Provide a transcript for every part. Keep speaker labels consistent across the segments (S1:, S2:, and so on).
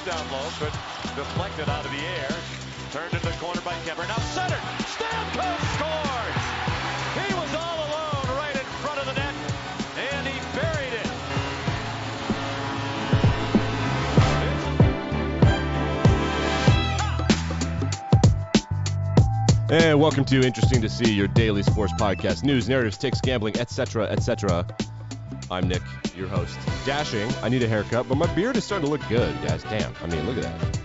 S1: down low, but deflected out of the air. Turned into the corner by Kemper. Now centered. Stamkos scored! He was all alone right in front of the net, and he buried
S2: it. And welcome to Interesting to See, your daily sports podcast. News, narratives, takes, gambling, etc., etc. I'm Nick, your host. Dashing. I need a haircut, but my beard is starting to look good, guys. Damn. I mean, look at that.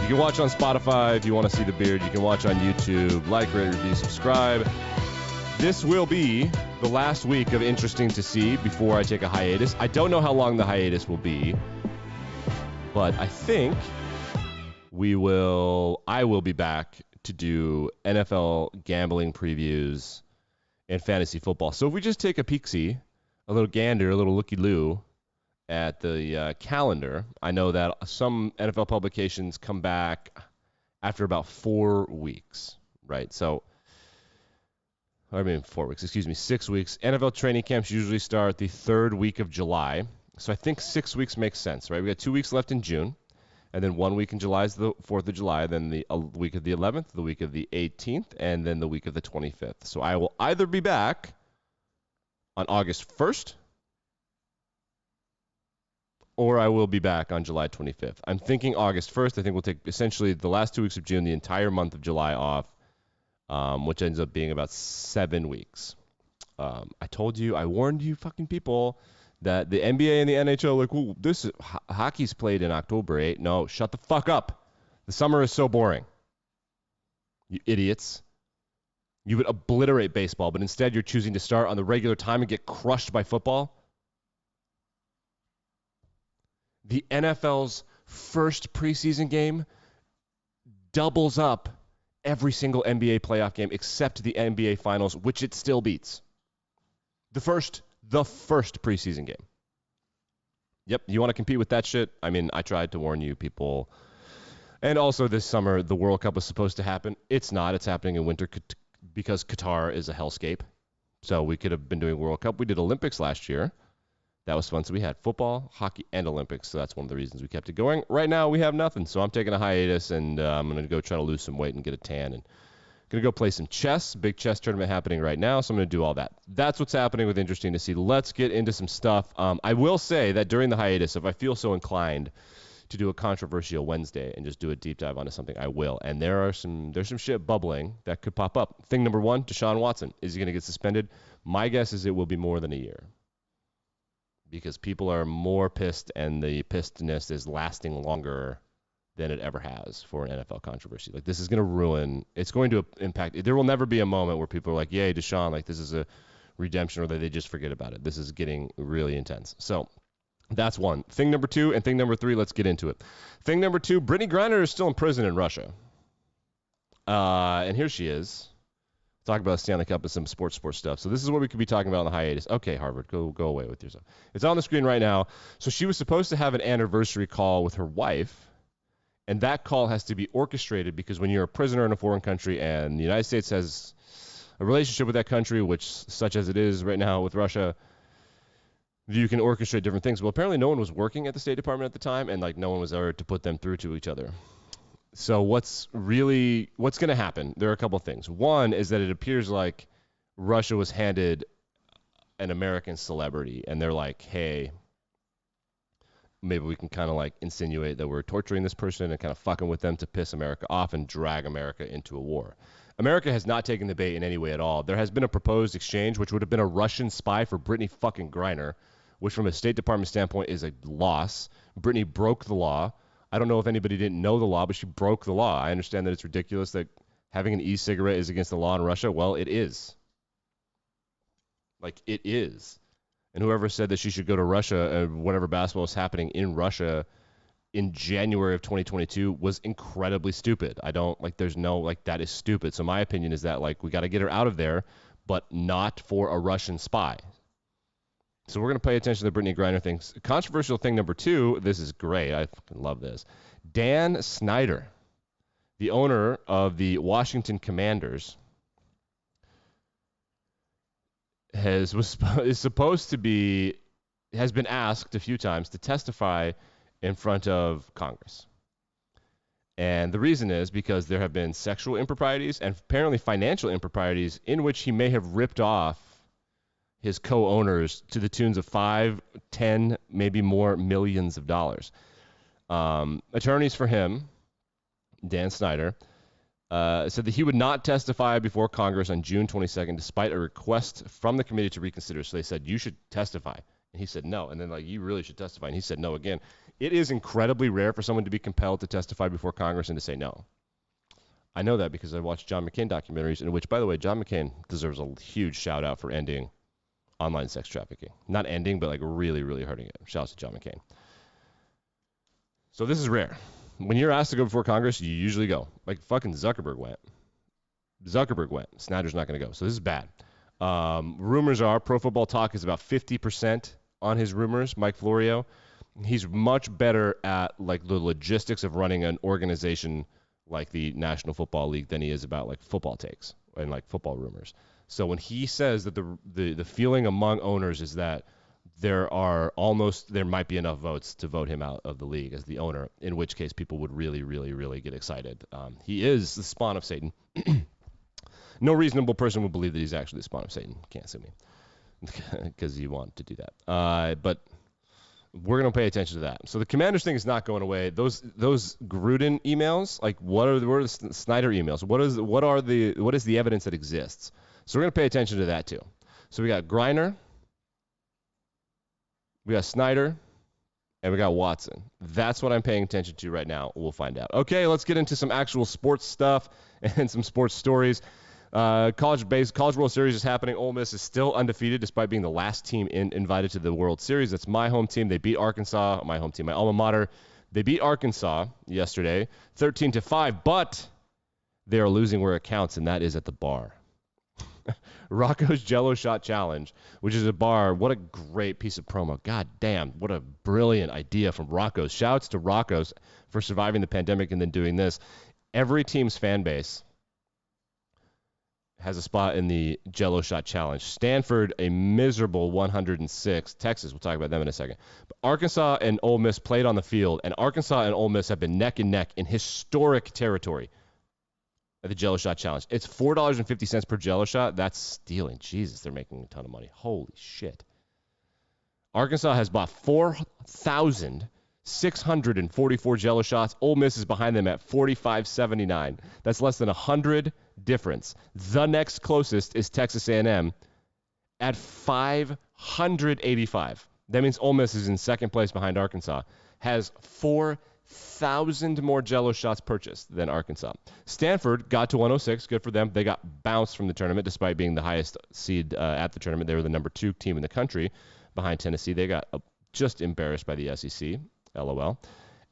S2: You can watch on Spotify if you want to see the beard. You can watch on YouTube. Like, rate, review, subscribe. This will be the last week of Interesting to See before I take a hiatus. I don't know how long the hiatus will be, but I think I will be back to do NFL gambling previews and fantasy football. So if we just take a peek-see, a little gander, a little looky-loo at the calendar, I know that some NFL publications come back after about 4 weeks, right? So, 4 weeks, 6 weeks. NFL training camps usually start the third week of July. So I think 6 weeks makes sense, right? We got 2 weeks left in June. And then 1 week in July is the 4th of July, then the week of the 11th, the week of the 18th, and then the week of the 25th. So I will either be back on August 1st, or I will be back on July 25th. I'm thinking August 1st. I think we'll take essentially the last 2 weeks of June, the entire month of July off, which ends up being about 7 weeks. I warned you fucking people that the NBA and the NHL, like, well, this hockey's played in October, 8. No, shut the fuck up. The summer is so boring. You idiots. You would obliterate baseball, but instead you're choosing to start on the regular time and get crushed by football. The NFL's first preseason game doubles up every single NBA playoff game except the NBA Finals, which it still beats. The first preseason game. Yep, you want to compete with that shit? I mean, I tried to warn you people. And also this summer, the World Cup was supposed to happen. It's not. It's happening in winter because Qatar is a hellscape. So we could have been doing World Cup. We did Olympics last year. That was fun. So we had football, hockey, and Olympics. So that's one of the reasons we kept it going. Right now, we have nothing. So I'm taking a hiatus, and I'm going to go try to lose some weight and get a tan. And going to go play some chess. Big chess tournament happening right now, so I'm going to do all that. That's what's happening with Interesting to See. Let's get into some stuff. I will say that during the hiatus, if I feel so inclined to do a controversial Wednesday and just do a deep dive onto something, I will. And there's some shit bubbling that could pop up. Thing number one, Deshaun Watson. Is he going to get suspended? My guess is it will be more than a year, because people are more pissed and the pissedness is lasting longer than it ever has for an NFL controversy. Like, this is going to ruin, it's going to impact, there will never be a moment where people are like, yay, Deshaun, like, this is a redemption, or they just forget about it. This is getting really intense. So that's one. Thing number two, and thing number three, let's get into it. Thing number two, Brittney Griner is still in prison in Russia. And here she is. Talk about Stanley Cup and some sports stuff. So this is what we could be talking about on the hiatus. Okay, Harvard, go away with yourself. It's on the screen right now. So she was supposed to have an anniversary call with her wife, and that call has to be orchestrated because when you're a prisoner in a foreign country and the United States has a relationship with that country, which such as it is right now with Russia, you can orchestrate different things. Well, apparently no one was working at the State Department at the time, and like no one was there to put them through to each other. So what's going to happen? There are a couple of things. One is that it appears like Russia was handed an American celebrity, and they're like, hey, maybe we can kind of like insinuate that we're torturing this person and kind of fucking with them to piss America off and drag America into a war. America has not taken the bait in any way at all. There has been a proposed exchange, which would have been a Russian spy for Brittney fucking Griner, which from a State Department standpoint is a loss. Brittney broke the law. I don't know if anybody didn't know the law, but she broke the law. I understand that it's ridiculous that having an e-cigarette is against the law in Russia. Well, it is. Like, it is. And whoever said that she should go to Russia, whenever basketball was happening in Russia in January of 2022 was incredibly stupid. That is stupid. So my opinion is that, like, we got to get her out of there, but not for a Russian spy. So we're going to pay attention to the Brittney Griner things. Controversial thing number two, this is great. I fucking love this. Dan Snyder, the owner of the Washington Commanders, has been asked a few times to testify in front of Congress. And the reason is because there have been sexual improprieties and apparently financial improprieties in which he may have ripped off his co-owners to the tunes of 5, 10, maybe more millions of dollars. Attorneys for him, Dan Snyder, said that he would not testify before Congress on June 22nd, despite a request from the committee to reconsider. So they said, you should testify. And he said no. And then, you really should testify. And he said no again. It is incredibly rare for someone to be compelled to testify before Congress and to say no. I know that because I watched John McCain documentaries, in which, by the way, John McCain deserves a huge shout out for ending online sex trafficking. Not ending, but really, really hurting it. Shouts to John McCain. So this is rare. When you're asked to go before Congress, you usually go. Fucking Zuckerberg went. Snyder's not going to go. So this is bad. Rumors are Pro Football Talk is about 50% on his rumors. Mike Florio. He's much better at the logistics of running an organization like the National Football League than he is about football takes and football rumors. So when he says that the feeling among owners is that there might be enough votes to vote him out of the league as the owner, in which case people would really, really, really get excited. He is the spawn of Satan. No reasonable person would believe that he's actually the spawn of Satan. Can't sue me because you want to do that. But we're going to pay attention to that. So the Commanders thing is not going away. Those Gruden emails, what are the Snyder emails? What is the evidence that exists? So we're going to pay attention to that too. So we got Griner, we got Snyder, and we got Watson. That's what I'm paying attention to right now. We'll find out. Okay, let's get into some actual sports stuff and some sports stories. College World Series is happening. Ole Miss is still undefeated despite being the last team invited to the World Series. That's my home team. They beat Arkansas, my home team, my alma mater. They beat Arkansas yesterday, 13-5, but they are losing where it counts, and that is at the bar. Rocco's Jello Shot Challenge, which is a bar. What a great piece of promo. God damn, what a brilliant idea from Rocco's. Shouts to Rocco's for surviving the pandemic and then doing this. Every team's fan base has a spot in the Jello Shot Challenge. Stanford, a miserable 106. Texas, we'll talk about them in a second. But Arkansas and Ole Miss played on the field, and Arkansas and Ole Miss have been neck and neck in historic territory at the Jello Shot Challenge. It's $4.50 per Jello Shot. That's stealing. Jesus, they're making a ton of money. Holy shit. Arkansas has bought 4,644 Jello Shots. Ole Miss is behind them at $45.79. That's less than 100 difference. The next closest is Texas A&M at 585. That means Ole Miss is in second place behind Arkansas. Has 4,000 more Jello Shots purchased than Arkansas. Stanford got to 106. Good for them. They got bounced from the tournament despite being the highest seed at the tournament. They were the number 2 team in the country behind Tennessee. They got just embarrassed by the SEC. LOL.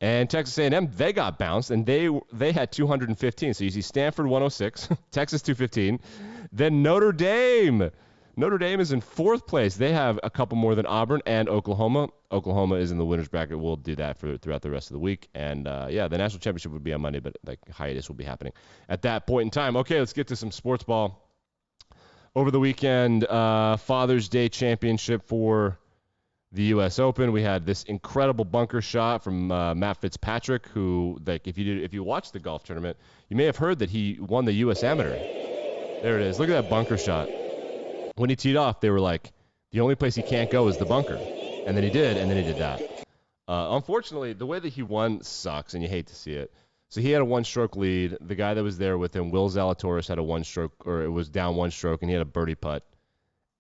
S2: And Texas A&M, they got bounced, and they had 215. So you see Stanford 106, Texas 215. Then Notre Dame. Notre Dame is in 4th place. They have a couple more than Auburn and Oklahoma. Oklahoma is in the winner's bracket. We'll do that throughout the rest of the week. And, the national championship would be on Monday, but hiatus will be happening at that point in time. Okay, let's get to some sports ball. Over the weekend, Father's Day championship for the U.S. Open. We had this incredible bunker shot from Matt Fitzpatrick, who, if you watched the golf tournament, you may have heard that he won the U.S. Amateur. There it is. Look at that bunker shot. When he teed off, they were like, the only place he can't go is the bunker. And then he did, that. Unfortunately, the way that he won sucks, and you hate to see it. So he had a one-stroke lead. The guy that was there with him, Will Zalatoris, had a one-stroke, or it was down one stroke, and he had a birdie putt.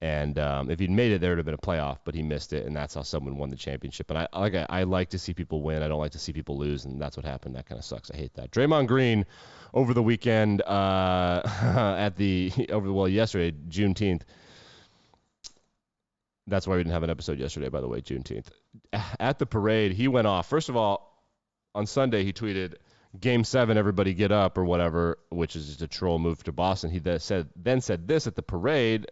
S2: And if he'd made it, there would have been a playoff, but he missed it, and that's how someone won the championship. And I like to see people win. I don't like to see people lose, and that's what happened. That kind of sucks. I hate that. Draymond Green over the weekend yesterday, Juneteenth. That's why we didn't have an episode yesterday, by the way, Juneteenth. At the parade, he went off. First of all, on Sunday, he tweeted, Game 7, everybody get up, or whatever, which is just a troll move to Boston. He then said this at the parade.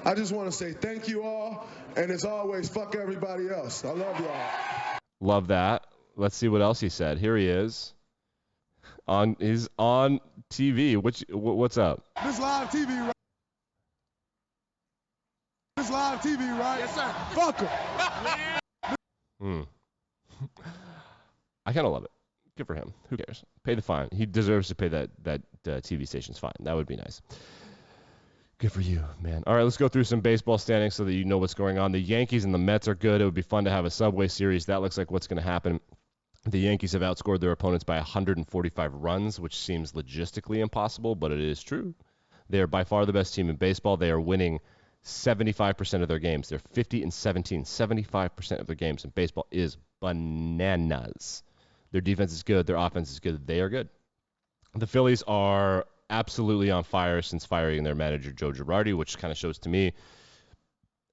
S3: I just want to say thank you all, and as always, fuck everybody else. I love y'all.
S2: Love that. Let's see what else he said. Here he is. He's on TV. What's up?
S3: This live TV, right? This live TV, right? Yes, sir. Fuck him.
S2: I kind of love it. Good for him. Who cares? Pay the fine. He deserves to pay that TV station's fine. That would be nice. Good for you, man. All right, let's go through some baseball standings so that you know what's going on. The Yankees and the Mets are good. It would be fun to have a Subway Series. That looks like what's going to happen. The Yankees have outscored their opponents by 145 runs, which seems logistically impossible, but it is true. They are by far the best team in baseball. They are winning 75% of their games. They're 50-17. 75% of their games in baseball is bananas. Their defense is good. Their offense is good. They are good. The Phillies are absolutely on fire since firing their manager, Joe Girardi, which kind of shows to me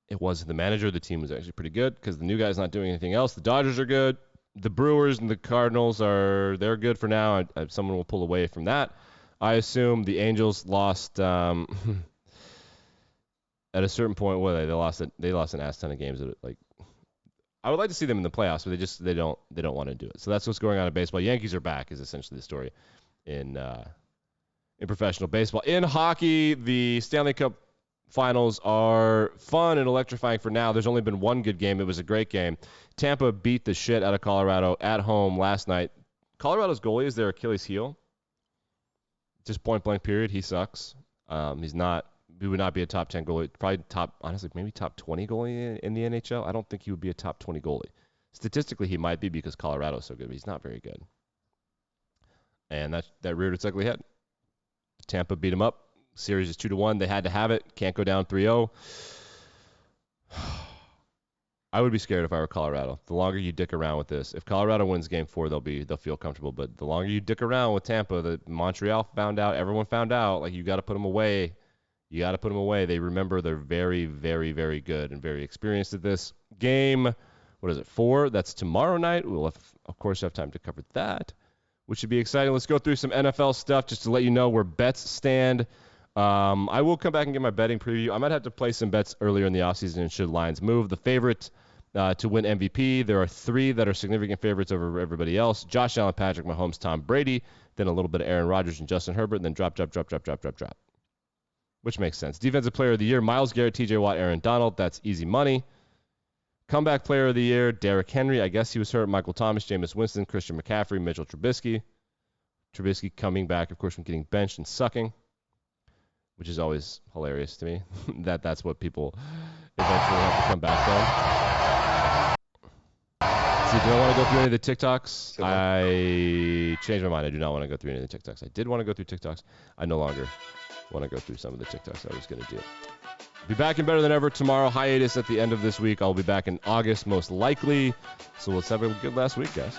S2: it wasn't the manager. The team was actually pretty good because the new guy's not doing anything else. The Dodgers are good. The Brewers and the Cardinals they're good for now. Someone will pull away from that. I assume the Angels lost at a certain point. They lost an ass ton of games. I would like to see them in the playoffs, but they don't want to do it. So that's what's going on in baseball. Yankees are back is essentially the story in professional baseball. In hockey, the Stanley Cup Finals are fun and electrifying for now. There's only been one good game. It was a great game. Tampa beat the shit out of Colorado at home last night. Colorado's goalie is their Achilles heel. Just point blank period. He sucks. He would not be a top 10 goalie. Probably maybe top 20 goalie in the NHL. I don't think he would be a top 20 goalie. Statistically, he might be because Colorado's so good, but he's not very good. And that reared its ugly head. Tampa beat him up. Series is 2-1. They had to have it. Can't go down 3-0. I would be scared if I were Colorado. The longer you dick around with this, if Colorado wins Game 4, they'll feel comfortable. But the longer you dick around with Tampa, Montreal found out, everyone found out. Like, you got to put them away. You got to put them away. They remember they're very, very, very good and very experienced at this. Game, 4? That's tomorrow night. We'll of course have time to cover that, which should be exciting. Let's go through some NFL stuff just to let you know where bets stand. I will come back and get my betting preview. I might have to play some bets earlier in the offseason should lines move. The favorite to win MVP, there are 3 that are significant favorites over everybody else. Josh Allen, Patrick Mahomes, Tom Brady, then a little bit of Aaron Rodgers and Justin Herbert, and then drop. Which makes sense. Defensive Player of the Year, Myles Garrett, TJ Watt, Aaron Donald. That's easy money. Comeback Player of the Year, Derrick Henry. I guess he was hurt. Michael Thomas, Jameis Winston, Christian McCaffrey, Mitchell Trubisky. Trubisky coming back, of course, from getting benched and sucking, which is always hilarious to me. That's what people eventually have to come back from. See, do I want to go through any of the TikToks?
S4: Sure.
S2: I changed my mind. I do not want to go through any of the TikToks. I did want to go through TikToks. I no longer want to go through some of the TikToks I was going to do. Be back in better than ever tomorrow. Hiatus at the end of this week. I'll be back in August most likely. So let's have a good last week, guys.